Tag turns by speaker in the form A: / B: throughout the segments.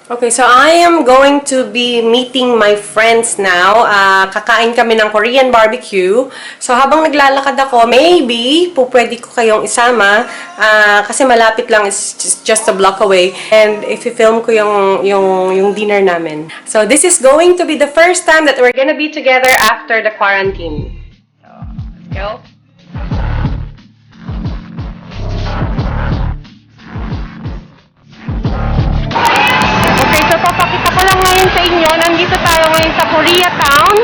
A: Okay, so I am going to be meeting my friends now. Kakain kami ng Korean barbecue. So habang naglalakad ako, maybe pwede ko kayong isama kasi malapit lang, it's just a block away. And if i-film ko yung dinner namin. So this is going to be the first time that we're gonna be together after the quarantine. So, let's go. So, papakita ko lang ngayon sa inyo. Nandito tayo ngayon sa Koreatown.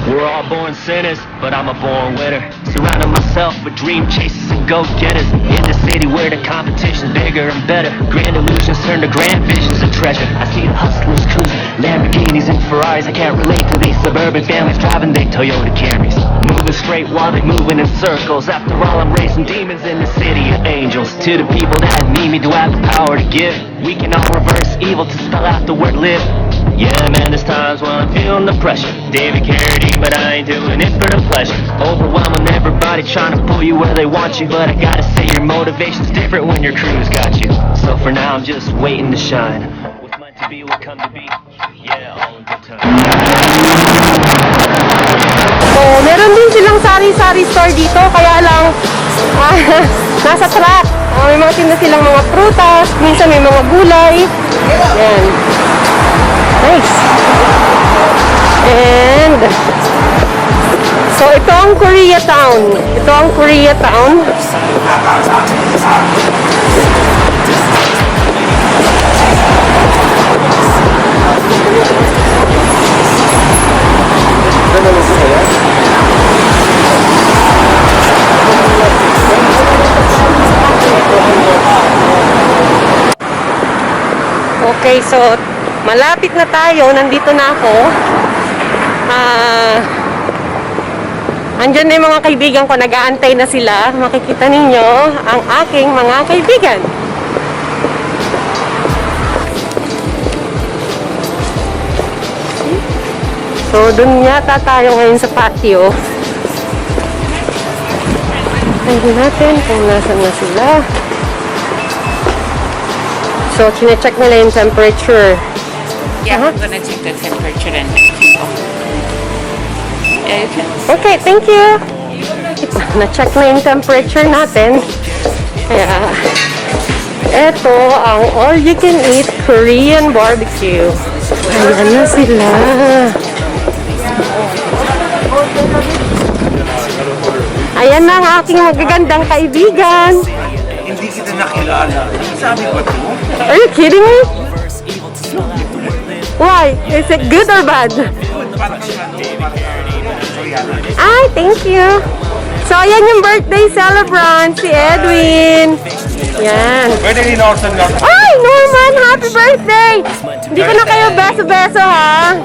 B: We're all born sinners, but I'm a born winner. Surrounding myself with dream chasers and go-getters. In the city where the competition's bigger and better. Grand illusions turn to grand visions of treasure. I see the hustlers cruising, Lamborghinis and Ferraris. I can't relate to these suburban families driving their Toyota Camrys. Moving straight while they're moving in circles. After all, I'm racing demons in the city of angels. To the people that need me, do I have the power to give? We can all reverse evil to spell out the word live. Yeah, man, there's times when I'm feeling the pressure. David Carradine, but I ain't doing it for the pleasure. Overwhelming everybody trying to pull you where they want you. But I gotta say your motivation's different when your crew's got you. So for now, I'm just waiting to shine. What's meant to be will come to be. Yeah, all in good time.
A: So, meron din silang sari-sari store dito. Kaya lang, nasa truck. May mga tinda silang mga prutas. Minsan may mga gulay. Yan. Nice. And so ito ang Koreatown. Ito ang Koreatown. Okay, so malapit na tayo. Nandito na ako. Andyan na yung mga kaibigan ko. Nag-aantay na sila. Makikita ninyo ang aking mga kaibigan. So, dun yata tayo ngayon sa patio. Tingnan natin kung nasan na sila. So, chine-check nila yung temperature.
C: Yeah, I'm gonna check the temperature and yeah, you can.
A: Okay, thank you. Na-check na yung temperature natin. Kaya, eto ang all-you-can-eat Korean barbecue. Ayan na sila. Ayan na ang aking magagandang kaibigan.
D: Hindi kita nakilala. Sabi ko ito?
A: Are you kidding me? Why? Is it good or bad? Ay, thank you. So, ayan yung birthday celebrant, si Edwin. Yan.
D: Birthday ni Norton.
A: Ay, Norman, happy birthday! Hindi ko na kayo beso-beso, ha?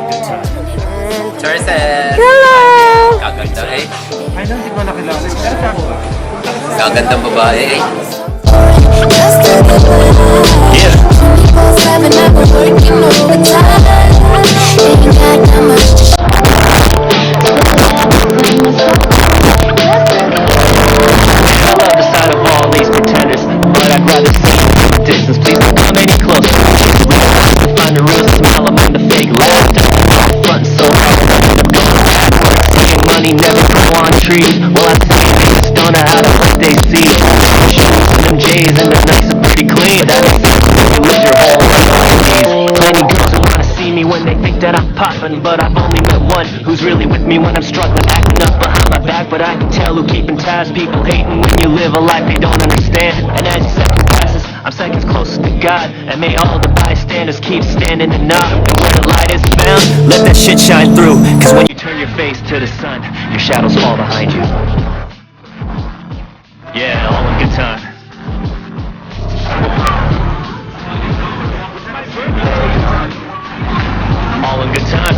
E: Chorses!
A: Hello!
E: Gaganda eh.
D: Ay, hindi ko nakilala. Pero sabi ko.
E: Gagandang babae eh.
B: Yeah. I love the sight of all these pretenders, but I'd rather stay from a distance. Please don't come any closer. Find the real smile among the fake laughter. Front so hard, I'm going backwards. Seeing money never grow on trees. Well, I see things don't know how to plant they seeds. Shoes and them J's and the nights are pretty clean. That is you live your whole life on these. Plenty girls who wanna see me when they think that I'm poppin', but I've only met one who's really with me when I'm struggling, acting up behind my back. But I can tell who keeping tabs. People hating when you live a life they don't understand. And as your seconds passes, I'm seconds closer to God. And may all the bystanders keep standing and not. And where the light is found, let that shit shine through. Cause when you turn your face to the sun, your shadows fall behind you. Yeah, all in good time. All in good time.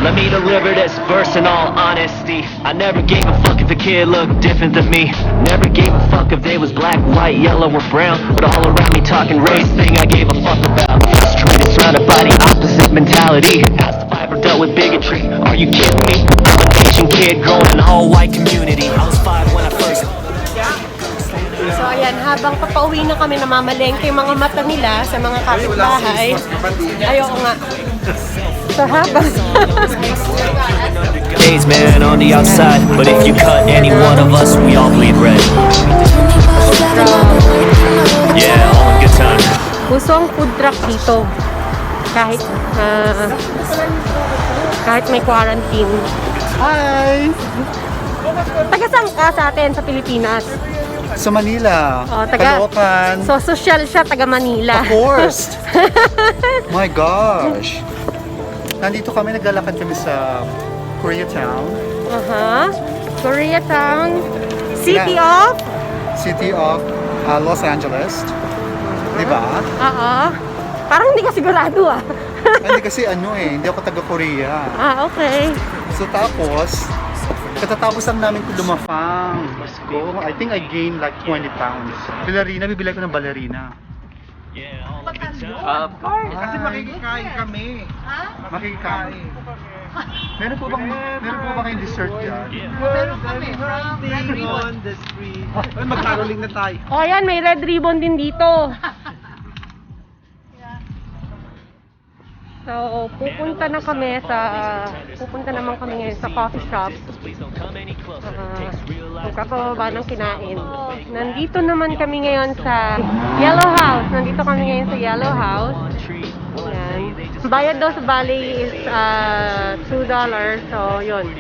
B: Let me deliver this verse in all honesty. I never gave a fuck if a kid looked different than me. Never gave a fuck if they was black, white, yellow, or brown. But all around me talking race thing, I gave a fuck reality. Has survivor dealt with bigotry? Are you kidding me? Asian kid growing in an all-white community. I was 5 when I first.
A: So ayan, habang papauwi na kami, namamalengke yung mga mata nila sa mga kapitbahay. Ayoko nga. So habang...
B: Days, man, on the outside. But if you cut any one of us, we all bleed red. Yeah, all in good time.
A: Gusto ang food truck dito. Kahit may quarantine.
F: Hi!
A: Taga saan ka sa atin sa Pilipinas?
F: Sa Manila. Caloocan.
A: So social siya, taga Manila.
F: Of course! My gosh! Nandito kami, naglalakad kami sa Koreatown.
A: Koreatown. City of Los Angeles. Diba? Parang hindi ka sigurado ah.
F: Hindi kasi hindi ako taga-Korea.
A: Okay.
F: So tapos, katatapos lang namin lumafang. I think I gained like 20 pounds. Ballerina, bibili ko ng ballerina.
D: Kasi makikikain kami.
F: Makikikain. Meron po ba kayong dessert dyan?
D: Meron kami. Red ribbon the street. Mag-caroling na tayo.
A: O ayan, may red ribbon din dito. So, pupunta naman kami ngayon sa coffee shop. Magkakababa ng kinain. Nandito naman kami ngayon sa Yellow House. Yellow House. Yan. Bayad daw sa Bali is $2. So, yun.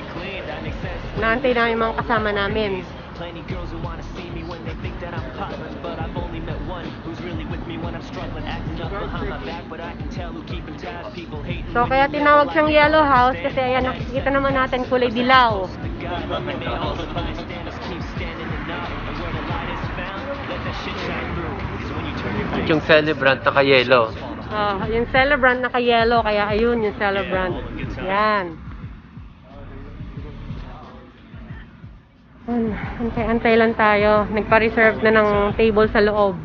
A: Naantay namin yung mga kasama namin.
B: Plenty girls who wanna see me when they think that I'm poppin', but I've only met one who's really with me when I'm struggling, acting up behind my back, but I can tell who keeping tabs, people hating.
A: So, kaya tinawag siyang Yellow House kasi ayan, nakikita naman natin kulay dilaw.
B: May all the bystanders keep standing and nodding, and where the light is found, let that shit shine through. 'Cause when you turn your back,
E: Yung celebrant na ka-yellow.
A: Yung celebrant naka-yellow, kaya ayun yung celebrant. Yan. Antay-antay lang tayo. Nagpa-reserve na ng table sa loob.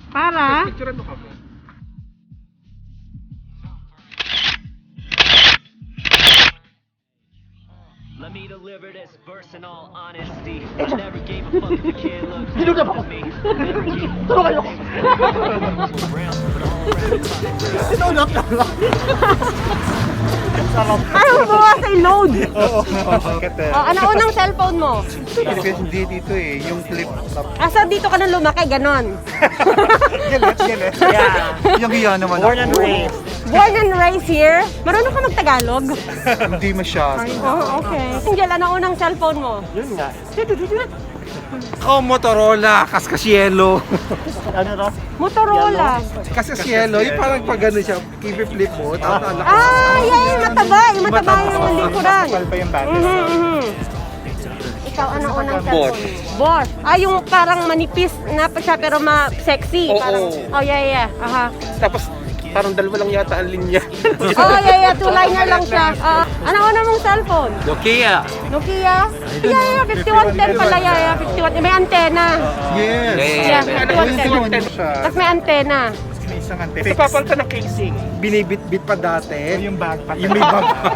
A: Para?
B: let me deliver this verse in all honesty. I never gave a fuck if the kid looked good to me. Never gave a fuck if the around, but all around.
A: Ayaw mo sa load. Ano unang cellphone mo?
F: Hindi dito yung flip top.
A: Asa dito ka nang lumaki, ganon.
F: Gelet. Yung hiya naman
D: Born and raised.
A: Born and raised here? Marunong ka mag-Tagalog?
F: Hindi masyado.
A: Okay. Angel, ano unang cellphone mo?
D: Yun nga. Motorola, Cascasielo.
A: Motorola.
D: Cascasielo, yung parang pag gano'n siya, flip mo, tapos anak.
A: Yung mataba. Yung mataba yung likuran.
F: Pa yung battery.
A: Ikaw, ano unang cellphone mo? Boss. Yung parang manipis na pa siya pero sexy.
D: Oo.
A: Yeah. Aha.
D: Tapos parang dalawa lang yata ang linya.
A: Two-liner lang siya. Ano una mong cellphone?
E: Nokia.
A: Nokia? 5110 pala, 5110. May antena.
F: Yes.
A: Yeah, 5110. Tapos may antena.
F: Isang antena.
D: Papalta ng casing. Binibit-bit pa dati.
F: Yung bag pa.
D: Yung may bag pa.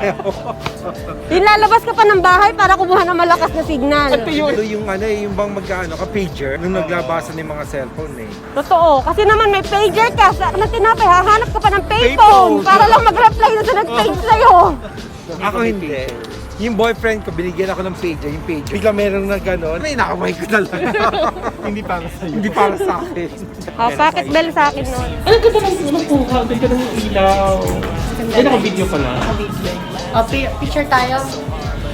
A: Lalabas ka pa ng bahay para kumuha ng malakas na signal.
D: Ito yung bang pager nung naglabasan ng mga cellphone
A: Totoo. Kasi naman may pager ka. Sa tinapay, hahanap ka pa ng payphone para lang mag-reply na sa nag-page sa'yo.
D: Ako hindi. Yung boyfriend ko, binigyan ako ng pager. Bigla meron na gano'n. May nakamay ko na lang.
F: Hindi para sa'yo.
D: Hindi para sa akin.
A: Pocket bell sa akin nun.
G: Ang ganda ng kuha, ang ganda ng ilaw. Ay, naka-video pala.
A: Picture tayo.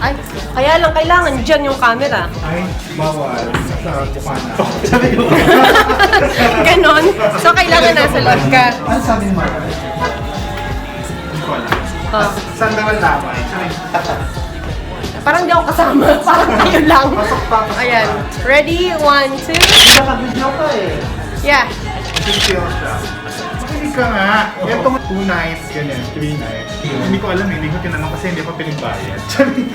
A: Ay, kaya lang kailangan dyan yung camera.
F: Ay, bawal. Sa Bukana.
A: Ganon. So, kailangan nasa loob ka.
F: Ano sabi ni Mark? Hindi ko alam. Saan naman lamay?
A: Parang di ako kasama. Parang kayo lang. Ayan. Ready? 1, 2.
F: Naka-video ka
A: Yeah.
F: Video siya. Makinig ka nga. Ito 2 nights, ganyan. 3 nights. Hindi ko alam hindi ko tinanong kasi hindi pa pinagbayad.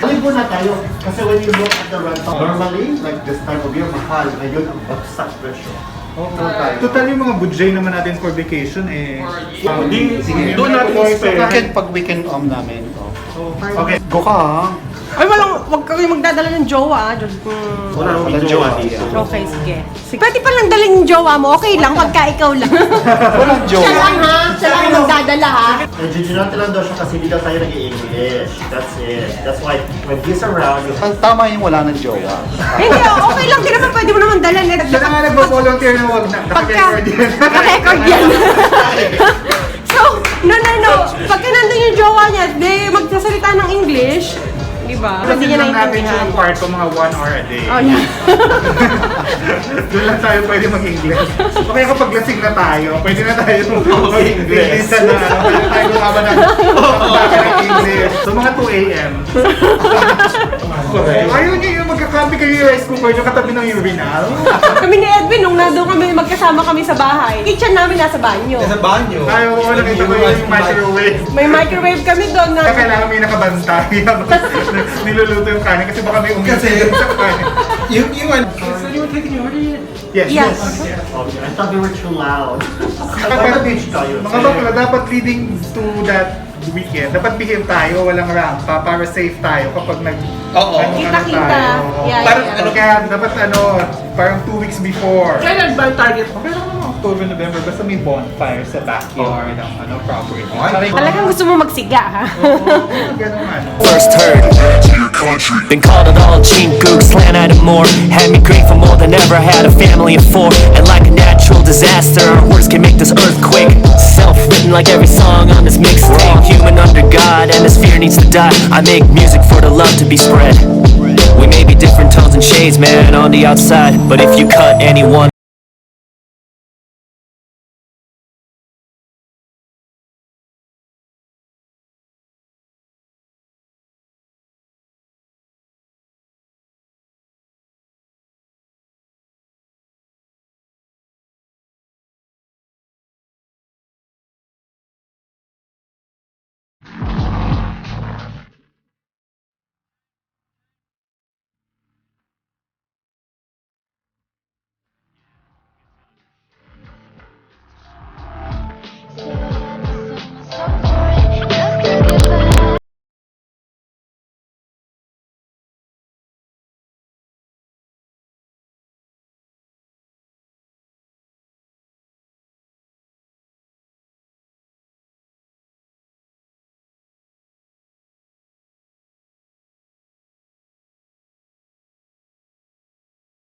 H: Alin po na tayo, kasi when you look at the rental, normally, like this time of year, mahal. Ngayon, ang bagsak presyo.
F: Total yung mga budget naman natin for vacation eh. Sige.
G: Doon natin spend.
F: Weekend pag weekend namin. Okay. Go ka ha.
A: Ay, wag kayong magdadala ng jowa.
F: Wala akong jowa dito.
A: Okay, sige. Pwede pa lang dalhin yung jowa mo. Okay lang, pagka ikaw lang.
F: Walang jowa.
A: Siya lang ha? Siya lang ang magdadala ha?
H: Original lang daw siya kasi hindi daw tayo nag-i-English. That's it. That's why when he's around, you
F: Tama yung wala ng jowa.
A: Hindi, okay lang din naman. Pwede mo naman dalhin.
F: Siya na nga nagpo-volunteer na wag na. Naka-record yan.
A: Naka-record yan. So, no. Pagka nandun yung jowa niya, magsasalita ng English. Diba? Hindi niya
F: natin
A: naiintindihan.
F: yung kwarto mga 1 hour a day.
A: Oh, yeah.
F: Doon lang tayo pwede mag-English. Okay, kapag lasing na tayo, pwede na tayo mag-English na pwede tayo lumaban ng English. So mga 2 a.m. Ayaw niyo yung magkakampi kayo yung rice cooker yung katabi ng urinal.
A: Kami ni Edwin, nung nandun kami, magkasama kami sa bahay. Kitchen namin nasa banyo.
D: banyo.
F: Ayaw ko nakita ko yung microwave.
A: May microwave kami doon na...
F: Kailangan may nakabantay. Niluluto yung kanin kasi baka may umisin sa kanin.
D: So you were taking your order?
A: Yes.
H: I thought we were too loud.
F: Mga bakla, dapat leading to that weekend, dapat behave tayo, walang rampa para safe tayo kapag
A: Kita-kita. Yeah,
F: Parang
A: yeah.
F: kaya dapat parang 2 weeks before.
G: Kailan ba ang target mo?
F: Okay lang naman October, November, basta may bonfire sa backyard ng property.
A: Talagang gusto mo magsiga, ha?
F: Ganun
B: First heard. Been called it all gene gooks, slant at it more. Had me grateful more than ever, had a family of 4. And like a natural disaster, our words can make this earthquake. Self-written like every song on this mixtape. Human under God, and this fear needs to die. I make music for the love to be spread. We may be different tones and shades, man, on the outside. But if you cut any one